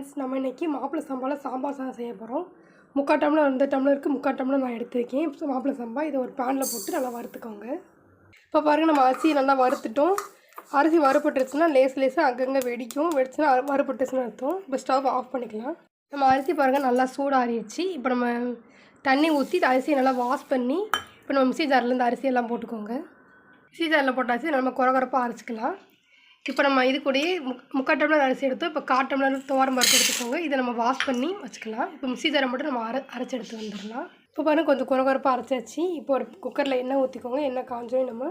Friends, நம்ம இன்றைக்கி மாப்பிளை சம்பாவில் சாம்பார் சாதம் செய்ய போகிறோம். 3/4 டம்ளர் 2 டம்ளருக்கு 3/4 டம்ளர் நான் எடுத்துருக்கேன். மாப்பிளை சம்பா இதை ஒரு பேனில் போட்டு நல்லா வறுத்துக்கோங்க. இப்போ பாருங்கள், நம்ம அரிசியை நல்லா வறுத்துட்டோம். அரிசி வறுபட்டுருச்சுன்னா லேசாக அங்கங்கே வெடிச்சுன்னா வறுபட்டுச்சுன்னு அர்த்தம். இப்போ ஸ்டவ் ஆஃப் பண்ணிக்கலாம். நம்ம அரிசி பாருங்கள் நல்லா சூடாறிடுச்சு. இப்போ நம்ம தண்ணி ஊற்றி அரிசியை நல்லா வாஷ் பண்ணி இப்போ நம்ம மிக்ஸி ஜார்லேருந்து அரிசியெல்லாம் போட்டுக்கோங்க. மிக்ஸி ஜாரில் போட்டாச்சு நம்ம குறப்பாக அரைச்சிக்கலாம். இப்போ நம்ம இது கூடயே 3/4 டம்ளர் அரிசி எடுத்தோம். இப்போ 1/4 டம்ளர் துவரம் பருப்பு எடுத்துக்கோங்க. இதை நம்ம வாஷ் பண்ணி வச்சுக்கலாம். இப்போ மிக்ஸி ஜாரை மட்டும் நம்ம அரைச்சி எடுத்து வந்துடலாம். இப்போ பாருங்கள், கொஞ்சம் குறப்பாக அரைச்சாச்சு. இப்போ ஒரு குக்கரில் எண்ணெய் ஊற்றிக்கோங்க. எண்ணெய் காஞ்சோம் நம்ம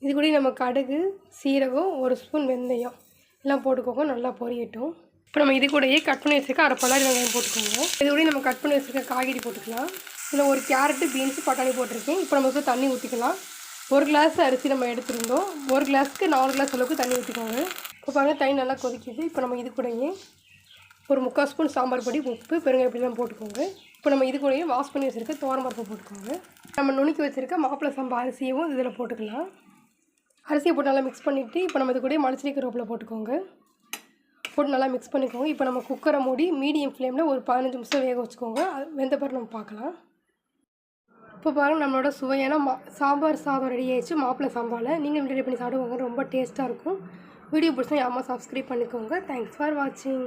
இது கூட நம்ம கடுகு, சீரகம், 1 ஸ்பூன் வெந்தயம் எல்லாம் போட்டுக்கோங்க. நல்லா பொரியட்டும். இப்போ நம்ம இது கூடயே கட் பண்ணி வச்சுருக்க அரை பல்லாரி வெங்காயம் போட்டுக்கோங்க. இது கூட நம்ம கட் பண்ணி வச்சுருக்க காய்கறி போட்டுக்கலாம். இதில் ஒரு கேரட்டு, பீன்ஸு, பட்டாணி போட்டிருக்கேன். இப்போ நம்ம தண்ணி ஊற்றிக்கலாம். 1 கிளாஸ் அரிசி நம்ம எடுத்துருந்தோம். 1 கிளாஸுக்கு 4 கிளாஸ் அளவுக்கு தண்ணி ஊற்றிக்கோங்க. இப்போ பாருங்கள், தண்ணி நல்லா கொதிக்குது. இப்போ நம்ம இது கூடயே ஒரு 3/4 ஸ்பூன் சாம்பார் பொடி, உப்பு, பெருங்காயம் இப்படிலாம் போட்டுக்கோங்க. இப்போ நம்ம இது கூடயே வாஷ் பண்ணி வச்சுருக்க துவரம் பருப்பு போட்டுக்கோங்க. நம்ம நுணுக்கி வச்சுருக்க மாப்பிளை சம்பா அரிசியவும் இதில் போட்டுக்கலாம். அரிசியை போட்டு நல்லா மிக்ஸ் பண்ணிவிட்டு இப்போ நம்ம இது கூட மல்லிச்செடி கருவேப்பிலை போட்டுக்கோங்க. போட்டு நல்லா மிக்ஸ் பண்ணிக்கோங்க. இப்போ நம்ம குக்கரை மூடி மீடியம் ஃப்ளேமில் ஒரு 15 நிமிஷம் வேக வச்சுக்கோங்க. வெந்த பிறகு நம்ம பார்க்கலாம். இப்போ பாருங்கள், நம்மளோட சுவையான சாம்பார் சாதம் ரெடி ஆகிடுச்சு. மாப்பிளை சம்பாவில் நீங்கள் ரெடி பண்ணி சாப்பிடுவாங்க. ரொம்ப டேஸ்ட்டாக இருக்கும். வீடியோ பிடிச்சா அம்மா சப்ஸ்கிரைப் பண்ணிக்கோங்க. தேங்க்ஸ் ஃபார் வாட்சிங்.